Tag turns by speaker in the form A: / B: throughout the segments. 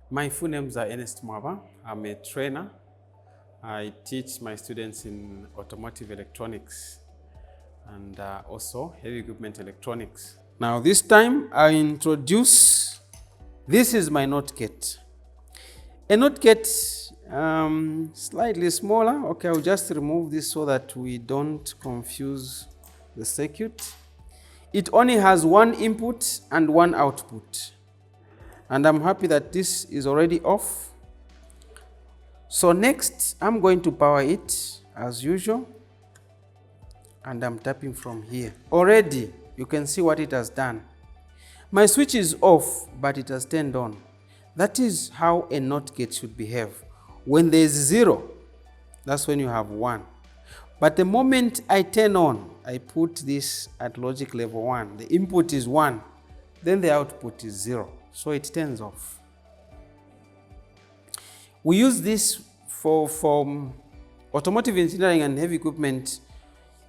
A: My full names are Ernest Mwaba. I'm a trainer. I teach my students in automotive electronics and also heavy equipment electronics. Now this time I introduce, this is my NOT gate. A NOT gate slightly smaller. Okay, I'll just remove this so that we don't confuse the circuit. It only has one input and one output. And I'm happy that this is already off. So next, I'm going to power it as usual. And I'm tapping from here. Already, you can see what it has done. My switch is off, but it has turned on. That is how a NOT gate should behave. When there is 0, that's when you have 1. But the moment I turn on, I put this at logic level 1. The input is 1, then the output is 0. So it turns off. We use this for automotive engineering and heavy equipment.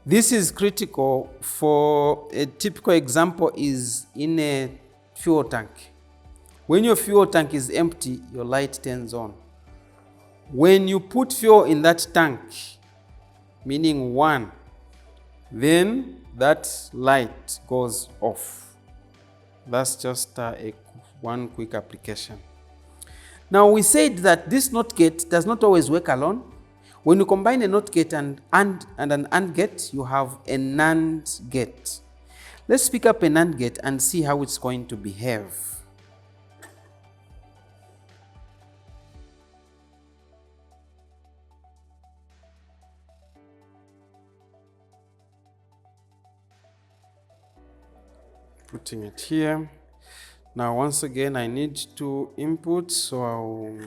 A: This is critical for a typical example is in a fuel tank. When your fuel tank is empty, your light turns on. When you put fuel in that tank, meaning 1, then that light goes off. That's just one quick application. Now we said that this NOT gate does not always work alone. When you combine a NOT gate and an AND gate, you have a NAND gate. Let's pick up a NAND gate and see how it's going to behave. Putting it here. Now once again I need 2 inputs, so I'll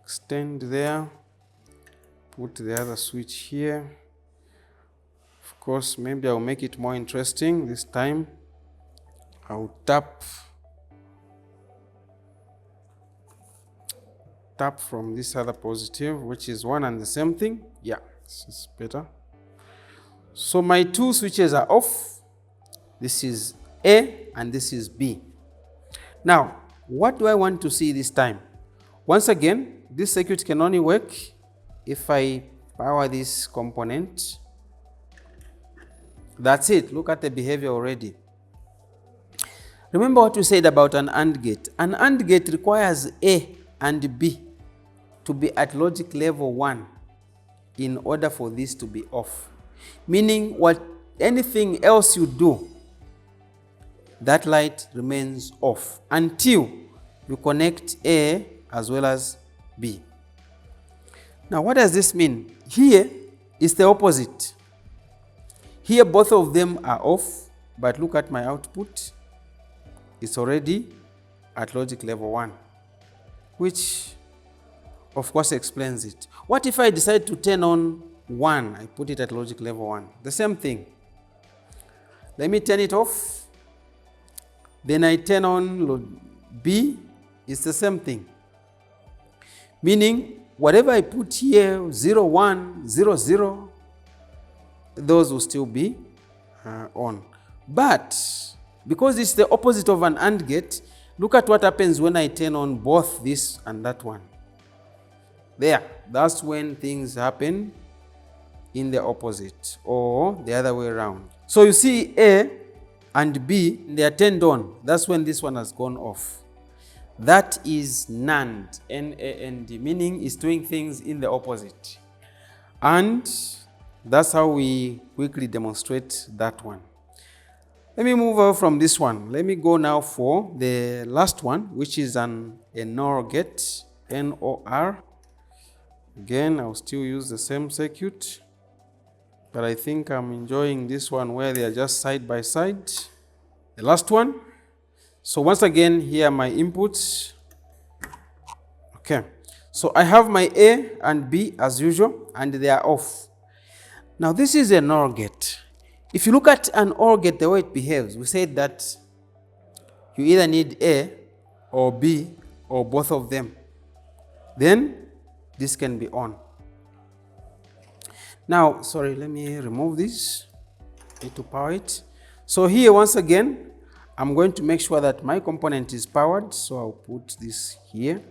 A: extend there, put the other switch here. Of course, maybe I'll make it more interesting this time. I'll tap from this other positive, which is one and the same thing. Yeah, this is better. So my 2 switches are off. This is A and this is B. Now, what do I want to see this time? Once again, this circuit can only work if I power this component. That's it. Look at the behavior already. Remember what we said about an AND gate. An AND gate requires A and B to be at logic level 1 in order for this to be off. Meaning anything else you do, that light remains off until you connect A as well as B. Now, what does this mean? Here is the opposite. Here, both of them are off, but look at my output. It's already at logic level 1, which of course explains it. What if I decide to turn on 1? I put it at logic level 1. The same thing. Let me turn it off. Then I turn on B, it's the same thing. Meaning, whatever I put here, 0, 1, 0, 0, those will still be on. But, because it's the opposite of an AND gate, look at what happens when I turn on both this and that one. There, that's when things happen in the opposite, or the other way around. So you see A and B, they are turned on. That's when this one has gone off. That is NAND, N-A-N-D, meaning it's doing things in the opposite. And that's how we quickly demonstrate that one. Let me move on from this one. Let me go now for the last one, which is a NOR gate, N-O-R. Again, I'll still use the same circuit. But I think I'm enjoying this one where they are just side by side. The last one. So once again, here are my inputs. Okay. So I have my A and B as usual, and they are off. Now this is an OR gate. If you look at an OR gate, the way it behaves, we said that you either need A or B or both of them. Then this can be on. Now, sorry, let me remove this. Need to power it. So here, once again, I'm going to make sure that my component is powered. So I'll put this here.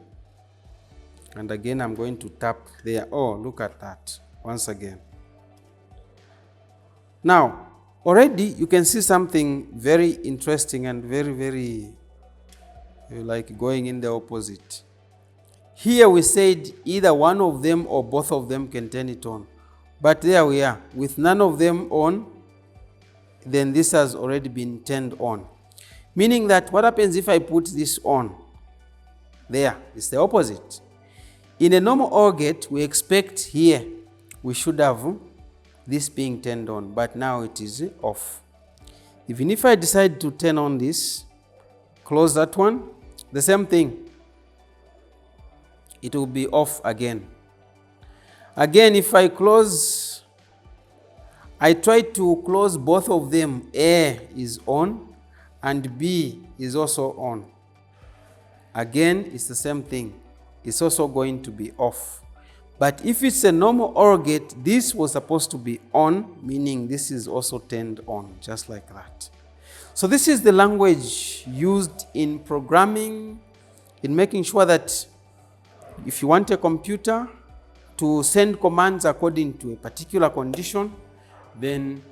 A: And again, I'm going to tap there. Oh, look at that once again. Now, already you can see something very interesting and very like going in the opposite. Here we said either one of them or both of them can turn it on. But there we are, with none of them on, then this has already been turned on. Meaning that what happens if I put this on? There, it's the opposite. In a normal OR gate, we expect here we should have this being turned on, but now it is off. Even if I decide to turn on this, close that one, the same thing. It will be off again. Again, if I close, I try to close both of them. A is on and B is also on. Again, it's the same thing. It's also going to be off. But if it's a normal OR gate, this was supposed to be on, meaning this is also turned on, just like that. So this is the language used in programming, in making sure that if you want a computer to send commands according to a particular condition, then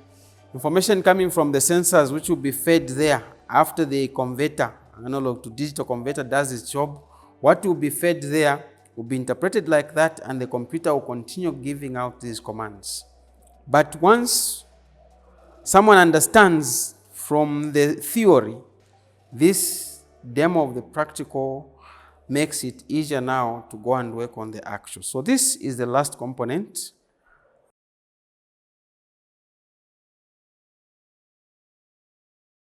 A: information coming from the sensors which will be fed there after the converter, analog to digital converter, does its job, what will be fed there will be interpreted like that, and the computer will continue giving out these commands. But once someone understands from the theory, this demo of the practical makes it easier now to go and work on the actual. So this is the last component.